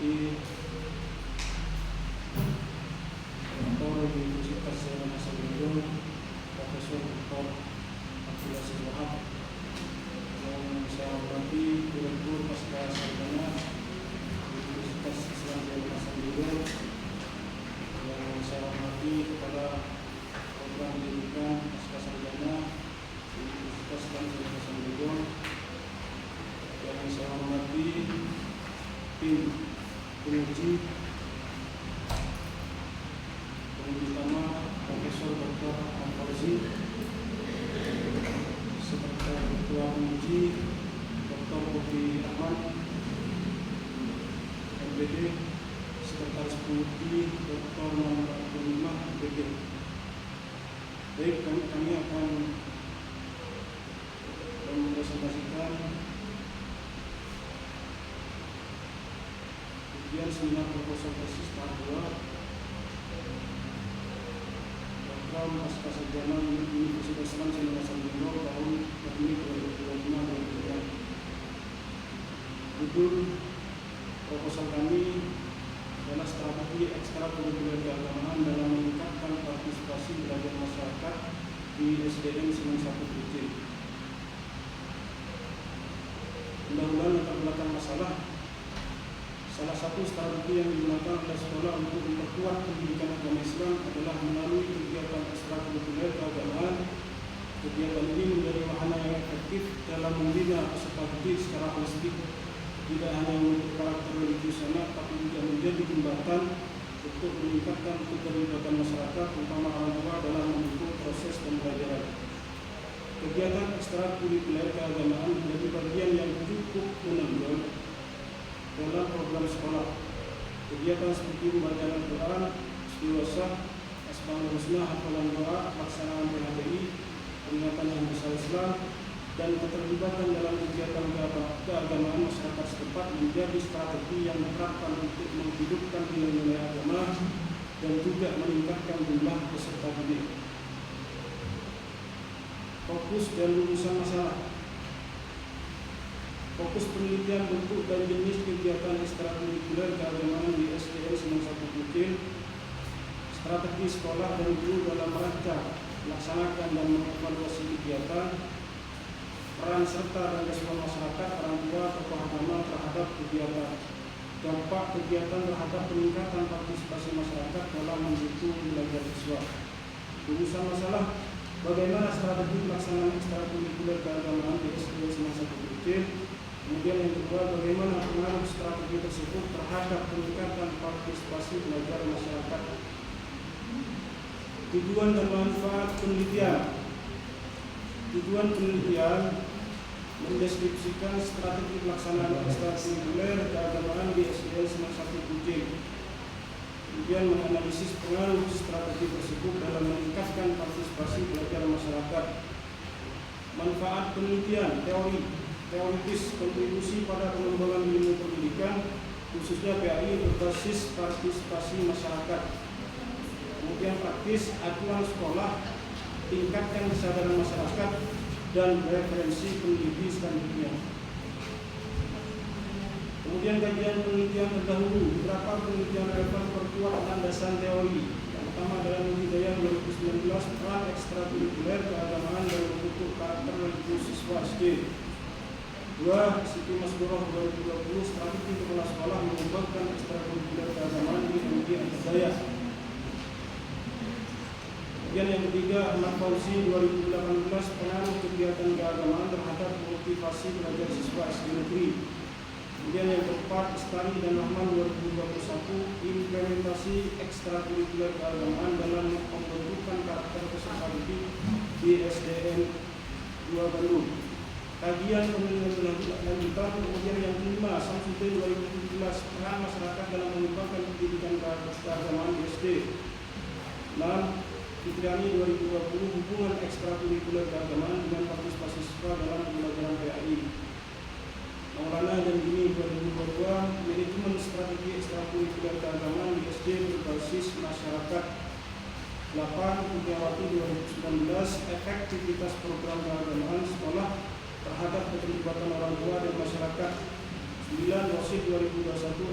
seperti Dr. Universitas Serana Sambungan, Profesor Dr. Abdullah Wahab, yang saya hormati Direktur Pasca Sarjana Universitas Islam Serana Sambungan, yang saya hormati kepada program pendidikan Pasca Sarjana Universitas Islam Serana Sambungan, yang saya hormati tim penguji utama Profesor Dr. Al-Fauzi, serta Ketua Penguji Dr. Bobi Rahman, MBD, Sekretaris Penguji Dr. Muhammad Abdul Limah, MBD. Baik, kami akan mempresentasikan ujian seminar proposal tesis tahap 2 program Pasca Sarjana Universitas Islam Serana Sambungan tahun akademik 2025-2026. Judul proposal kami adalah strategi ekstrakurikuler keagamaan dalam meningkatkan partisipasi belajar masyarakat di SDN Semen 1 Kucing. Pendahuluan latar belakang masalah. Salah satu strategi yang digunakan oleh sekolah untuk memperkuat pendidikan agama Islam adalah melalui kegiatan ekstrakurikuler keagamaan. Kegiatan ini menjadi wahana yang efektif dalam membina peserta didik secara holistik, tidak hanya membentuk karakter religius anak, tapi juga menjadi jembatan untuk meningkatkan keterlibatan masyarakat, terutama orang tua, dalam mendukung proses pembelajaran. Kegiatan ekstrakurikuler keagamaan menjadi bagian yang cukup menonjol dalam program sekolah. Kegiatan seperti pembacaan Al-Quran, istighosah, Asmaul Husna, hafalan doa, pelaksanaan PHBI, peringatan Hari Besar Islam, dan keterlibatan dalam kegiatan keagamaan masyarakat setempat menjadi strategi yang diterapkan untuk menghidupkan nilai-nilai agama dan juga meningkatkan jumlah peserta didik. Fokus dan rumusan masalah. Fokus penelitian bentuk dan jenis kegiatan ekstrakurikuler keagamaan di SDN Semen 1 Kucing, strategi sekolah dan guru dalam rangka melaksanakan dan mengevaluasi kegiatan, peran serta dan respon masyarakat, orang tua, tokoh agama terhadap kegiatan, dampak kegiatan terhadap peningkatan partisipasi masyarakat dalam mendukung belajar siswa. Rumusan masalah, bagaimana strategi pelaksanaan ekstrakurikuler keagamaan di SDN Semen 1 Kucing. Kemudian yang kedua, bagaimana pengaruh strategi tersebut terhadap peningkatan partisipasi belajar masyarakat. Tujuan dan manfaat penelitian. Tujuan penelitian mendeskripsikan strategi pelaksanaan ekstrakurikuler keagamaan di SDN Semen 1 Kucing. Kemudian menganalisis pengaruh strategi tersebut dalam meningkatkan partisipasi belajar masyarakat. Manfaat penelitian teoritis, kontribusi pada pengembangan ilmu pendidikan, khususnya PAI berbasis partisipasi masyarakat. Kemudian praktis, acuan sekolah, tingkatkan kesadaran masyarakat, dan referensi peneliti selanjutnya. Kemudian kajian penelitian terdahulu, beberapa penelitian relevan perkuat landasan teori. Yang pertama adalah budidaya 2019, peran ekstrakurikuler keagamaan dalam bentuk karakter religius siswa SD. 2. Siti Masboroh 2020, strategi kepala sekolah mengembangkan ekstrakurikuler keagamaan di MUI Antasaya. Kemudian yang ketiga, Ahmad Fauzi 2018, pengaruh kegiatan keagamaan terhadap motivasi belajar siswa SD negeri. Kemudian yang keempat, Istari dan Rahman 2021, implementasi ekstrakurikuler keagamaan dalam pembentukan karakter peserta didik di SDN 2 Bandung. Kajian penelitian lanjutan. Kemudian yang kelima, Samsudin 2017, peran masyarakat dalam mengembangkan pendidikan keagamaan di SD. 6. Fitriani 2020, hubungan ekstrakurikuler keagamaan dengan partisipasi siswa dalam pembelajaran PAI. Maulana dan Dini 2022, manajemen strategi ekstrakurikuler keagamaan di SD berbasis masyarakat. 8. Pujiawati 2019, efektivitas program keagamaan sekolah terhadap keterlibatan orang tua dan masyarakat. 9 Rosid 2021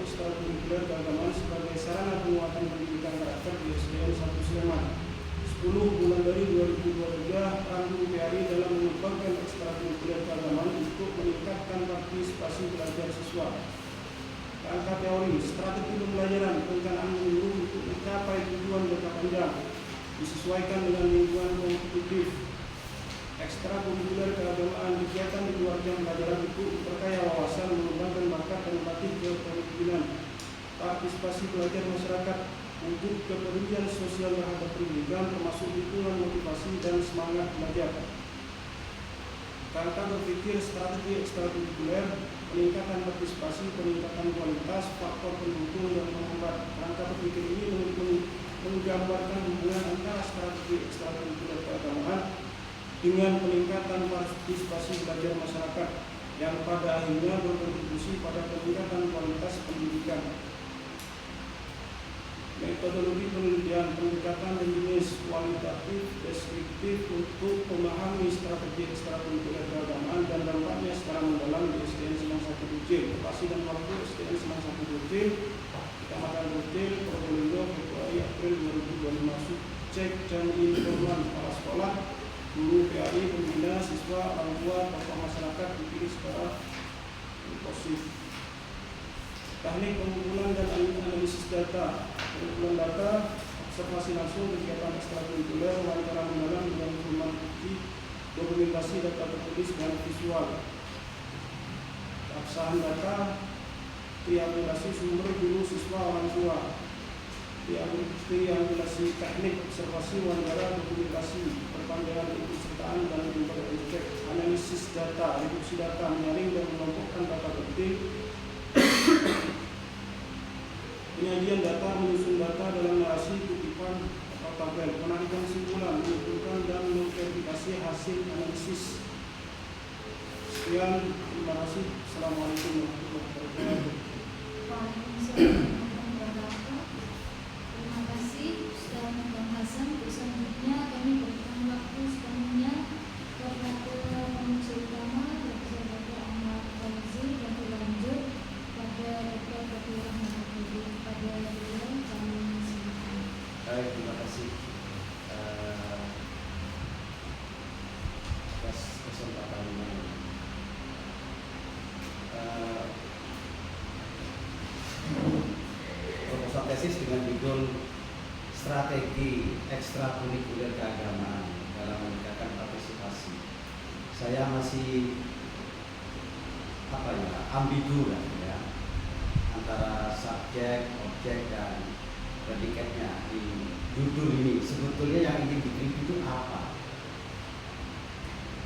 ekstrakurikuler keagamaan sebagai sarana penguatan pendidikan karakter di SDN 1 Sleman. 10 bulan dari 2023 peran guru PAI dalam mengembangkan ekstrakurikuler keagamaan untuk meningkatkan partisipasi belajar siswa. Kerangka teori, strategi pembelajaran, perencanaan menyeluruh untuk mencapai tujuan jangka panjang disesuaikan dengan lingkungan kompetitif. Ekstrakurikuler keagamaan kegiatan di luar jam pelajaran itu memperkaya wawasan, mengembangkan bakat dan melatih kepemimpinan, partisipasi belajar masyarakat, wujud kepedulian sosial terhadap pendidikan, termasuk dukungan motivasi dan semangat belajar. Kerangka berpikir strategi ekstrakurikuler, peningkatan partisipasi, peningkatan kualitas, faktor pendukung dan penghambat. Kerangka berpikir ini menggambarkan hubungan antara strategi ekstrakurikuler keagamaan dengan peningkatan partisipasi belajar masyarakat yang pada akhirnya berkontribusi pada peningkatan kualitas pendidikan. Metodologi penelitian, pendekatan dan jenis kualitatif deskriptif untuk memahami strategi ekstrakurikuler keagamaan dan dampaknya secara mendalam di SDN Semang 1 Bujil. Lokasi dan waktu SDN Semang 1 Bujil, Kecamatan Bujil, Probolinggo, Februari April 2025. Cek dan informan kepala sekolah, guru PAI, pembina, siswa, orang tua, tokoh masyarakat dipilih secara inklusif. Teknik pengumpulan dan analisis data. Pengumpulan data, observasi langsung kegiatan ekstrakurikuler, wawancara mendalam dengan informan bukti, dokumentasi data tertulis dan visual. Absahan data, triangulasi sumber guru, siswa, orang tua. Triangulasi teknik, observasi, wawancara, dokumentasi, perpanjangan keikutsertaan dan berbagai cek. Analisis data, reduksi data, menyaring dan mengelompokkan data penting. Penyajian data, menyusun data dalam narasi, kutipan, atau tabel. Penarikan kesimpulan, mengumpulkan dan memverifikasi hasil analisis. Sekian, terima kasih. Assalamualaikum warahmatullahi wabarakatuh. Waalaikumsalam warahmatullahi wabarakatuh. Terima kasih Ustaz Bang Hasan. Selanjutnya kami berikan waktu sepenuhnya kepada penguji utama Dr. Ahmad Fauzi dan berlanjut pada Dr. Fatul Rahman pada beliau kami silakan. Baik, terima kasih atas kesempatan ini. Proposal tesis dengan judul Strategi Ekstrakurikuler Keagamaan dalam meningkatkan partisipasi. Saya masih ambigu ya, antara subjek, objek dan predikatnya di judul ini. Sebetulnya yang ingin diteliti itu apa?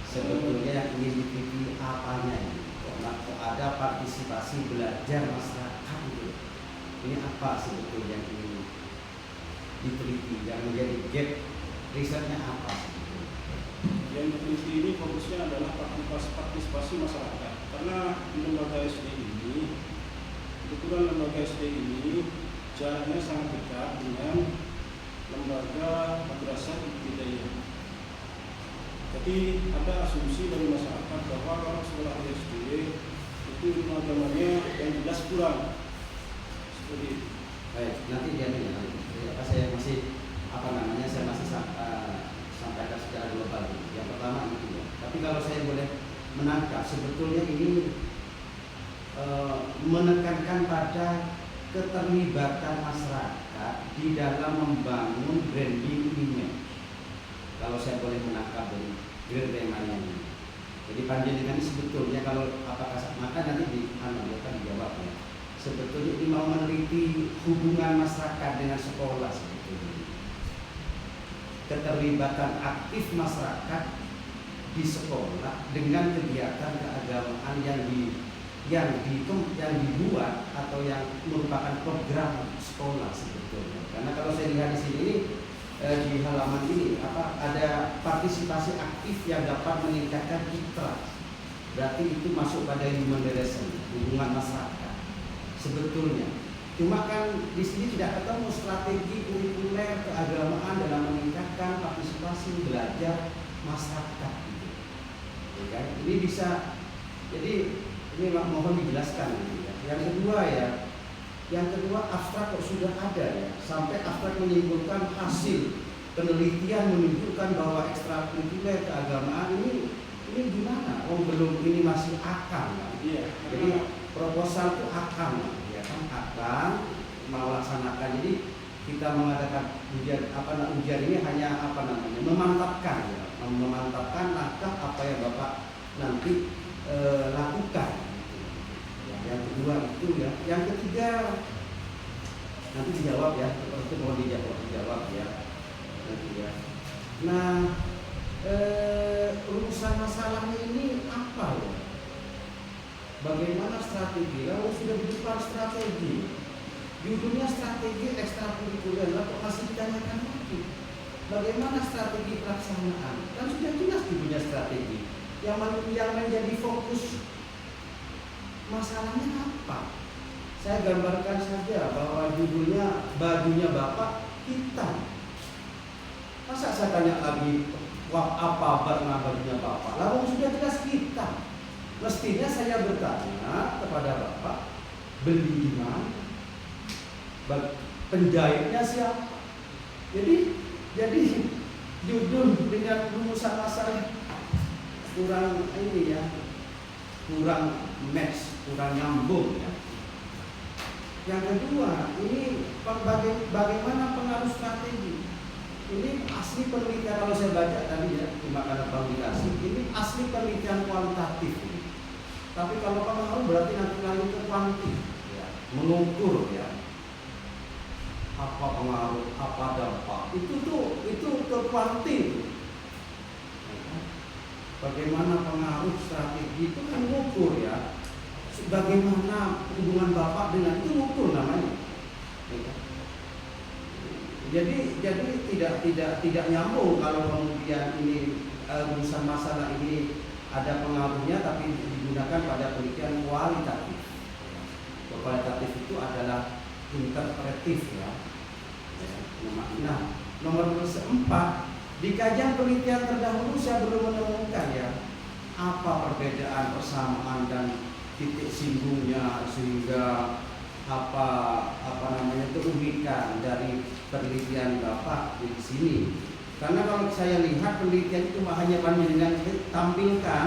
Sebetulnya yang ingin diteliti apanya ini? Kok ada partisipasi belajar masyarakat itu? Ini apa sebetulnya yang ingin diteliti? Yang menjadi gap risetnya apa sebetulnya? Yang diteliti ini fokusnya adalah partisipasi masyarakat. Karena di lembaga SD ini, kebetulan lembaga SD ini jaraknya sangat dekat dengan lembaga madrasah ibtidaiyah. Jadi ada asumsi dari masyarakat bahwa kalau sekolah SD itu ilmu agamanya yang jelas kurang. Seperti itu. Baik, nanti saya masih saya masih sampaikan secara global. Yang pertama itu ya. Tapi kalau saya boleh menangkap, sebetulnya ini menekankan pada keterlibatan masyarakat di dalam membangun branding image. Kalau saya boleh menangkap dari temanya ini. Jadi panjenengan ini sebetulnya kalau apakah maka nanti akan dijawab ya. Sebetulnya ini mau meneliti hubungan masyarakat dengan sekolah sebetulnya. Keterlibatan aktif masyarakat di sekolah dengan kegiatan keagamaan yang dibuat atau yang merupakan program sekolah sebetulnya. Karena kalau saya lihat di sini di halaman ini ada partisipasi aktif yang dapat meningkatkan citra. Berarti itu masuk pada human relation, hubungan masyarakat sebetulnya. Cuma kan di sini tidak ketemu strategi kurikuler keagamaan dalam meningkatkan partisipasi belajar masyarakat gitu. Ya kan? Ini bisa, jadi ini mohon dijelaskan gitu ya. Yang kedua abstrak kok sudah ada ya, sampai abstrak menyimpulkan hasil penelitian menunjukkan bahwa ekstrakurikuler keagamaan ini gimana? Belum, ini masih akang kan? Iya. Jadi proposal itu akang, ya kan? Akang melaksanakan. Jadi kita mengadakan ujian ini hanya memantapkan ya, memantapkan langkah apa yang Bapak nanti lakukan. Yang kedua itu ya, yang ketiga nanti dijawab ya, itu mohon dijawab ya. Nanti ya. Nah, rumusan masalahnya ini apa ya? Bagaimana strategi? Lalu sudah di depan strategi. Judulnya strategi ekstrakurikuler, kok masih ditanyakan lagi? Bagaimana strategi pelaksanaan? Kan sudah jelas judulnya strategi. Yang menjadi fokus masalahnya apa? Saya gambarkan saja bahwa judulnya bajunya Bapak hitam. Masa saya tanya lagi apa warna bajunya Bapak? Lalu sudah jelas hitam. Mestinya saya bertanya kepada Bapak, beli di mana? Penjahitnya siapa? Jadi judul dengan rumusan masalah kurang ini ya, kurang match, kurang nyambung ya. Yang kedua, ini bagaimana pengaruh strategi? Ini asli penelitian, kalau saya baca tadi ya, cuma karena publikasi, ini asli penelitian kualitatif. Tapi kalau pengaruh berarti nanti lanjut ke kuantif, ya, mengukur ya. Apa pengaruh, apa dampak, itu ke kuantif. Bagaimana pengaruh strategi itu kan mengukur ya. Bagaimana hubungan Bapak dengan itu mengukur namanya. Jadi tidak nyambung kalau kemudian ini rumusan masalah ini ada pengaruhnya tapi digunakan pada penelitian kualitatif. Kualitatif itu adalah interpretif ya. Nah, nomor 4, di kajian penelitian terdahulu saya belum menemukan ya apa perbedaan, persamaan dan titik singgungnya sehingga keunikan dari penelitian Bapak di sini. Karena kalau saya lihat penelitian itu hanya dengan tampilkan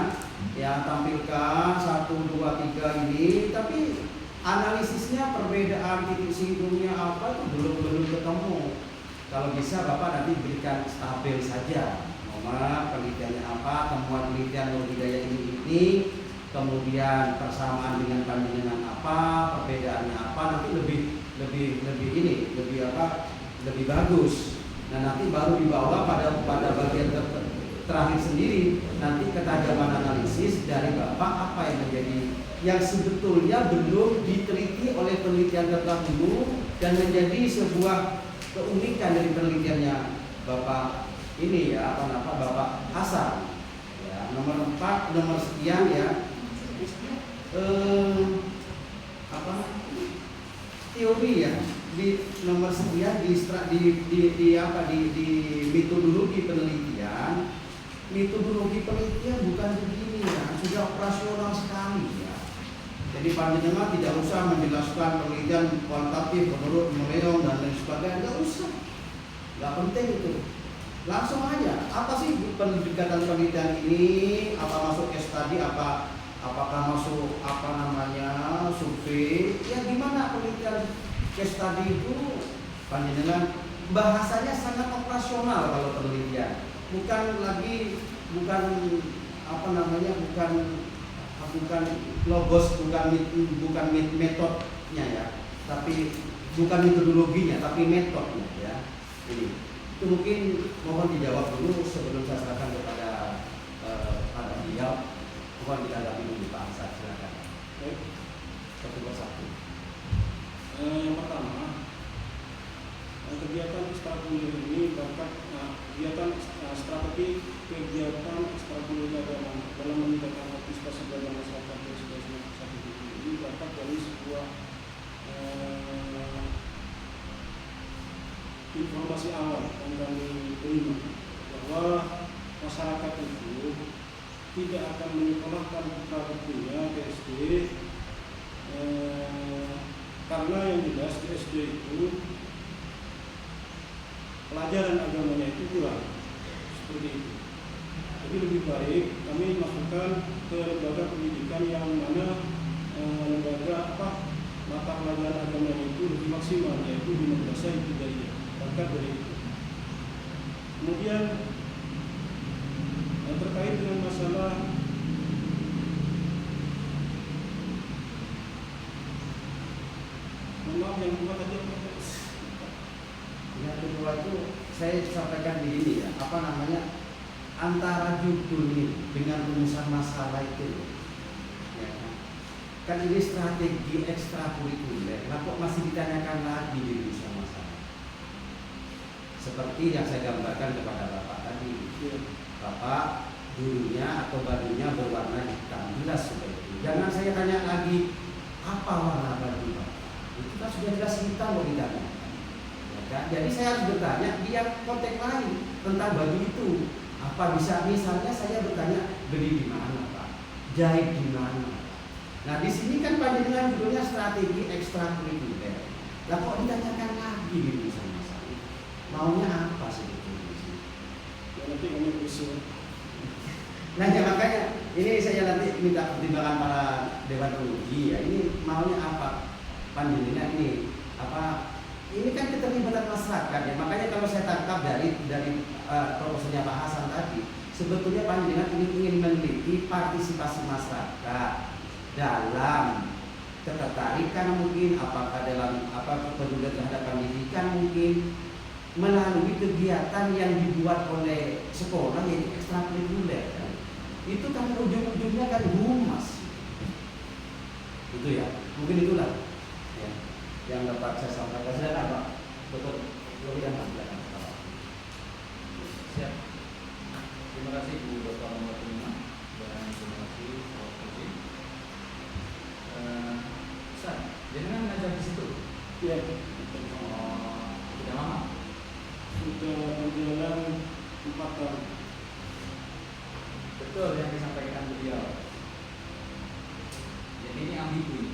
1, 2, 3 ini, tapi analisisnya perbedaan titik singgungnya apa itu belum ketemu. Kalau bisa Bapak nanti berikan tabel saja. Nomor penelitiannya apa, temuan penelitian budidaya ini, kemudian persamaan dengan bandingan apa, perbedaannya apa, nanti lebih bagus. Nah nanti baru dibawa pada bagian terakhir sendiri, nanti ketajaman analisis dari Bapak apa yang menjadi yang sebetulnya belum diteliti oleh penelitian terdahulu dan menjadi sebuah keunikan dari penelitiannya Bapak ini ya, Bapak Hasan ya. Nomor 4, nomor sekian ya, teori ya, di nomor sekian di metodologi penelitian. Metodologi penelitian bukan begini ya, sudah operasional sekali ya. Jadi panjenengan tidak usah menjelaskan penelitian kualitatif menurut Moleong dan lain sebagainya, nggak usah, nggak penting itu. Langsung aja, apa sih pendekatan penelitian ini? Apa masuk case study? Apakah masuk survei? Ya gimana penelitian case study itu? Panjenengan bahasanya sangat operasional kalau penelitian, bukan logos, bukan metodenya ya, tapi bukan metodologinya, tapi metodenya ya. Ini itu mungkin mohon dijawab dulu sebelum saya serahkan kepada beliau. Mohon ditanggapi dulu Pak Hasan, silakan. Baik. Satu persatu. Yang pertama, kegiatan ekstrakurikuler ini berkat kegiatan strategi kegiatan ekstrakurikuler dalam meningkatkan partisipasi belajar masyarakat ini berkat dari sebuah informasi awal yang kami terima bahwa masyarakat itu tidak akan menyekolahkan putra putrinya ke SD karena yang jelas di SD itu pelajaran agamanya itu kurang seperti itu. Jadi lebih baik kami masukkan ke lembaga pendidikan yang mana mata pelajaran agamanya itu lebih maksimal, yaitu di madrasah ibtidaiyah. Berkat dari itu. Kemudian terkait dengan masalah maaf yang kedua tadi yang kedua itu saya sampaikan di ini ya, antara judul ini dengan rumusan masalah itu ya, kan ini strategi ekstrakurikuler, nah kok masih ditanyakan lagi di rumusan masalah seperti yang saya gambarkan kepada Bapak tadi. Bapak dulunya atau bajunya berwarna hitam, jelas seperti itu. Jangan saya tanya lagi apa warna baju Bapak, itu kan sudah jelas hitam mau ditanyakan ya kan? Jadi saya harus bertanya biar konteks lain tentang baju itu. Apa bisa misalnya saya bertanya beli di mana Pak, jahit di mana Pak. Nah di sini kan panjenengan judulnya strategi ekstrakurikuler. Lah kok ditanyakan lagi di rumusan masalah? Maunya apa sebetulnya sih? Ya nanti kami usul. Nah ya makanya ini saya nanti minta pertimbangan para dewan penguji ya. Ini maunya apa? Panjenengan ini apa? Ini kan keterlibatan masyarakat ya. Makanya kalau saya tangkap dari proposalnya Pak Hasan tadi, sebetulnya panjenengan ini ingin meneliti partisipasi masyarakat dalam ketertarikan mungkin, apakah dalam kepedulian terhadap pendidikan mungkin melalui kegiatan yang dibuat oleh sekolah yaitu ekstrakurikuler kan. Itu kan ujung-ujungnya kan humas. Itu ya, mungkin itulah ya, yang dapat saya sampaikan. Silakan Pak, Dr. William. Siap. Terima kasih Bu Dr. Nomor 5 dan terima kasih Pak Puji. Ustaz, jangan ngajar di situ. Ya. Sudah lama. Sudah berjalan 4 tahun. Betul yang disampaikan beliau. Jadi ini ambigu.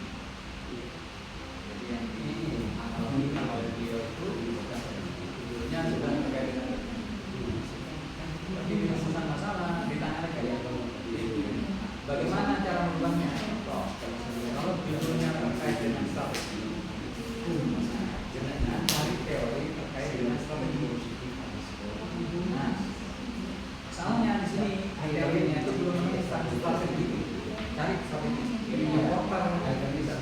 Jadi yang ini alami kalau beliau itu judulnya sudah terkait dengan tapi dengan pesan masalah ditanya kayak bagaimana cara merubahnya. Kalau judulnya terkait dengan strategi, jangan cari teori terkait dengan strategi. Nah, soalnya di sini teorinya itu belum ada strategi. Cari strategi. Ini worker agar bisa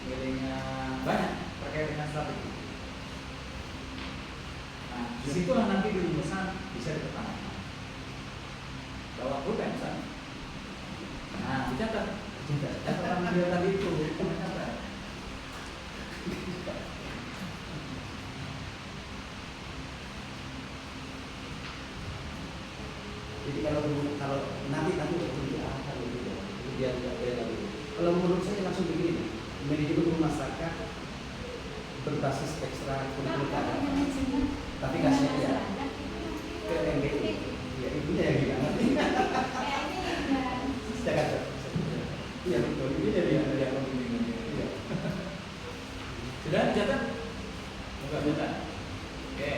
milihnya banyak terkait dengan strategi. Nah, disitulah nanti di rumusan bisa dipertanyakan bahwa bukan Ustaz. Nah, dicatat catatan dia tadi itu dicatat. Jadi kalau nanti akan itu dia kalau menurut saya langsung begini, manajemen masyarakat berbasis ekstrakurikuler, tapi kasih ya ke MBI, ya ibunya yang bilang. Iya betul, ini dari yang pembimbingannya. Iya. Sudah dicatat? Enggak catat. Oke.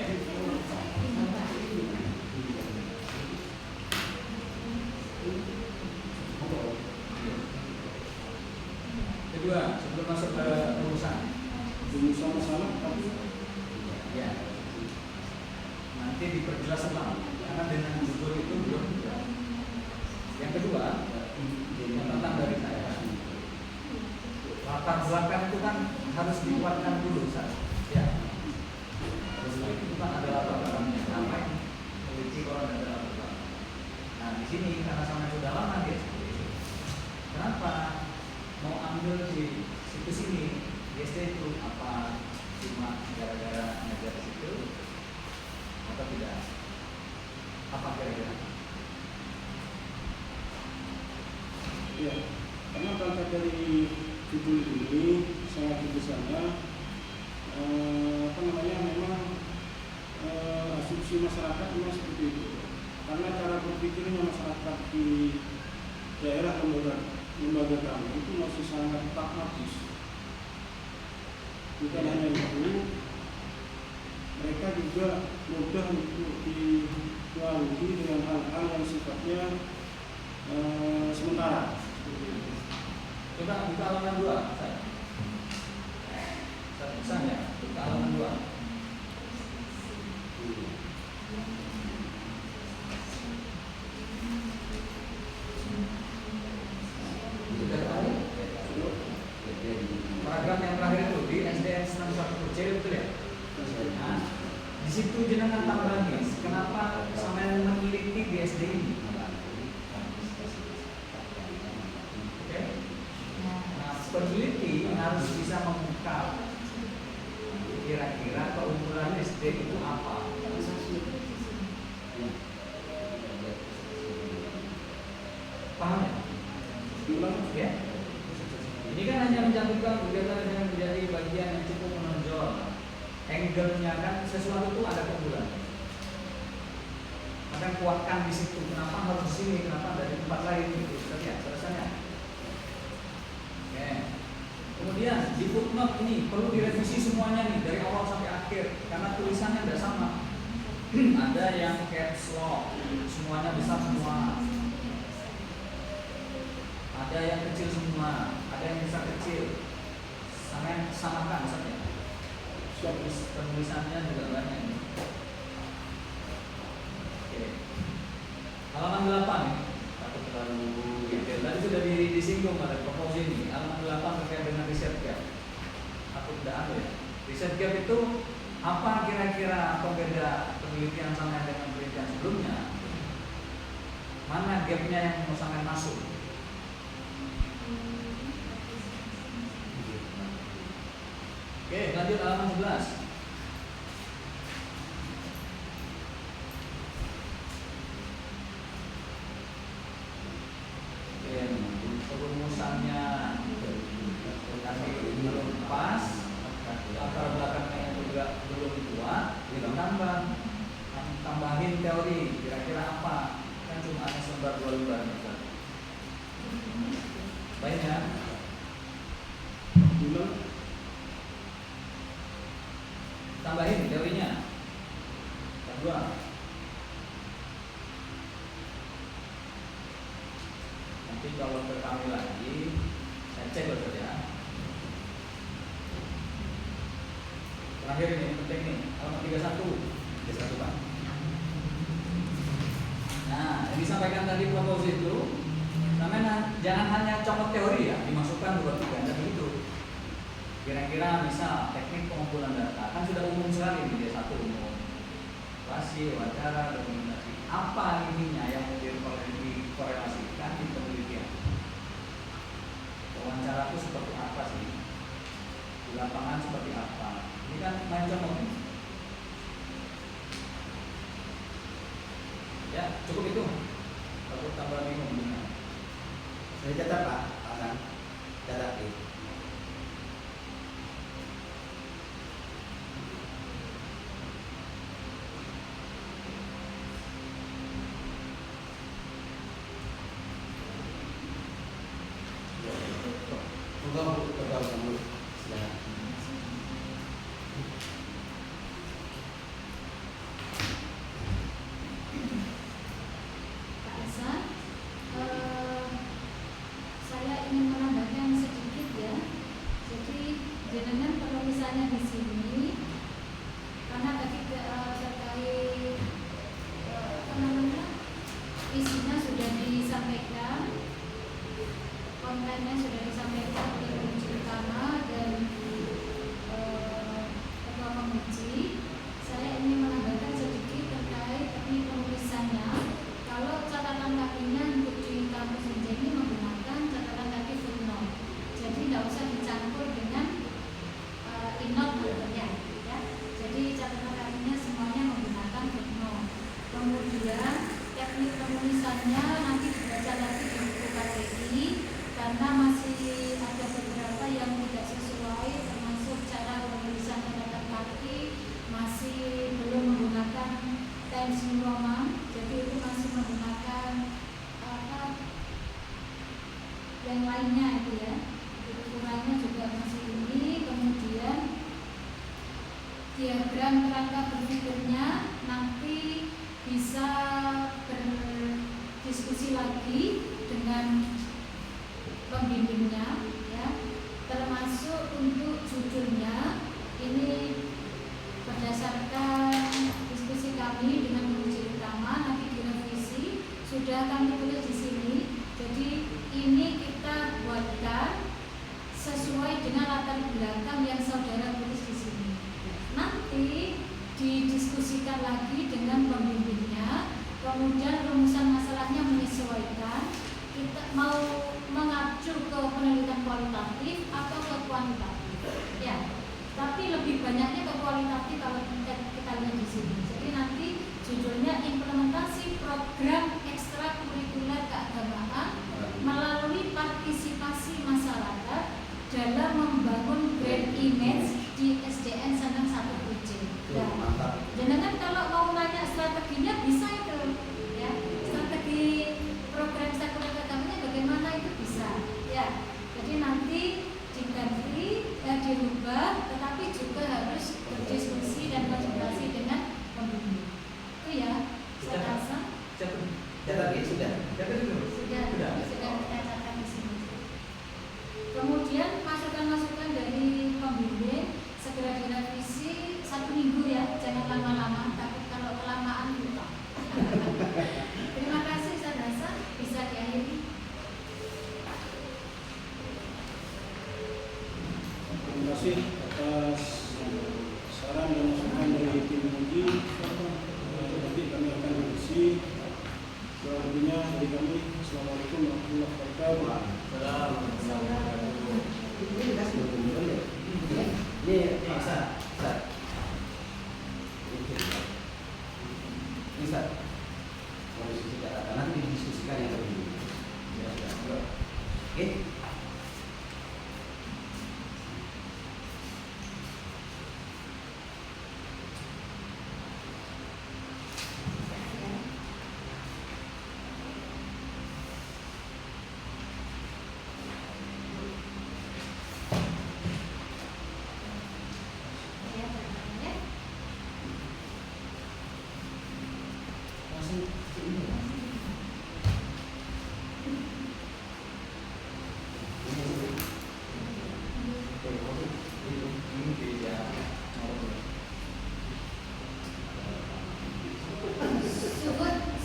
Kedua, sebelum masuk ke rumusan masalah tapi ya nanti diperjelas ulang karena dengan judul itu belum. Yang kedua, yang tentang dari saya, latar belakang itu kan harus dikuatkan dulu, ya. Terus itu kan ada latar belakangnya, namanya polisi kalau ada latar belakang. Nah di sini karena sama sudah lama dia seperti itu. Kenapa mau ambil di situs ini? SD itu apa cuma gara-gara ngajar di situ atau tidak? Apa kira-kira? ya, karena berangkat dari judul ini sangat bijaksana. Memang asumsi masyarakat memang seperti itu. Karena cara berpikirnya masyarakat di daerah Kemuran lembaga kami itu masih sangat pragmatis. Bukan hanya itu, mereka juga mudah untuk dipengaruhi dengan hal-hal yang sifatnya sementara. Coba buka halaman 2, saya. Bisa ya? Buka halaman 2. Paragraf yang terakhir itu di SDN 91 C, betul ya? Nah, di situ jenengan tambahin kenapa sampai meneliti di SD ini. Oke? Nah, peneliti harus bisa membuka kira-kira keunggulan SD itu apa. Paham ya? Ya. Ini kan hanya mencantumkan kegiatan yang menjadi bagian yang cukup menonjol. Angle-nya kan sesuatu itu ada keunggulan. Maka kuatkan di situ. Kenapa harus di sini? Kenapa dari tempat lain? Gitu. Lihat selesainya. Oke. Kemudian di footnote ini perlu direvisi semuanya nih dari awal sampai akhir karena tulisannya tidak sama. Ada yang caps lock, semuanya besar semua. Ada yang kecil semua, ada yang besar kecil. Samakan saja. Penulisannya juga banyak. Oke. Halaman 8 nih. Takut terlalu detail. Tadi sudah disinggung pada proposal ini. Halaman 8 terkait dengan riset gap. Takut tidak ada ya. Riset gap itu apa kira-kira pembeda penelitian sama dengan penelitian sebelumnya? Mana gapnya yang mau sampai masuk? Oke, lanjut halaman 11. Oke, perumusannya tadi belum pas, latar belakangnya juga belum kuat, tambahin teori, kira-kira apa? Kan cuma hanya selembar 2 lembar. Baik ya. Tambahin teorinya. Kedua. Nanti kalau ke kami lagi, saya cek betul ya. Terakhir ini penting nih, halaman 31 Pak. Nah, yang disampaikan tadi proposal itu, jangan hanya comot teori ya, dimasukkan 2-3 dan begitu. Kira-kira misal teknik pengumpulan data kan sudah umum sekali di D1 umum, klasi, wawancara, dokumentasi. Apa ininya yang dikorelasikan di penelitian? Wawancara itu seperti apa sih? Di lapangan seperti apa? Ini kan main comot. Ya, cukup itu. Kalau tambah bingung. Saya catat Pak, Hasan. Catat ini. Ketua kamu silakan. Pak Hasan, saya diagram kerangka berpikirnya, nanti bisa berdiskusi lagi dengan pembimbingnya, ya. Termasuk untuk judulnya ini berdasarkan diskusi kami dengan penguji utama, nanti direvisi, sudah kami tulis di sini. Jadi ini kita buatkan sesuai dengan latar belakang yang saudara tulis di sini. Nanti didiskusikan lagi dengan pembimbingnya, kemudian rumusan masalahnya menyesuaikan. Kita mau mengacu ke penelitian kualitatif atau ke kuantitatif, ya. Tapi lebih banyaknya ke kualitatif kalau kita lihat di sini. Jadi nanti judulnya implementasi program ekstrakurikuler keagamaan melalui partisipasi masyarakat dalam membangun brand image di SDN Sandang 1 Kucing. Nah, jangan kalau mau nanya strateginya bisa itu, ya. Strategi program ekstrakurikuler keagamaan bagaimana itu bisa, ya. Jadi nanti diganti, dirubah, tetapi juga harus berdiskusi dan konsultasi dengan pembimbing. Itu ya, saya rasa. Catat ya, sudah. Sudah kita catat di sini. Kemudian masukan-masukan dari pembimbing segera direvisi 1 minggu ya, jangan lama-lama, takut kalau kelamaan lupa. Terima kasih, saya rasa bisa diakhiri. Terima kasih atas saran dan masukan dari tim uji. Nanti kami akan revisi. Selebihnya dari kami, Assalamualaikum warahmatullahi wabarakatuh. Ini dikasih dokumen ya. Ini bisa. Bisa. Mau diskusi katakan nanti didiskusikan yang lebih. Oke.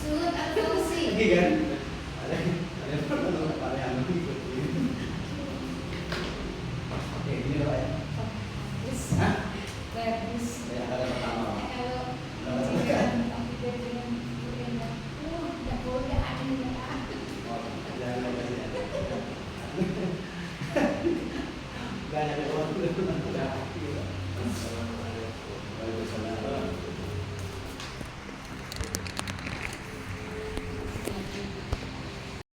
Suhud atau si? Ini kan. Oke, gini Pak ya. Hah? Bagus. Ya, kata pertama. Kalau ujian komputer dengan kuliah, nggak boleh ada yang Banyak orang sudah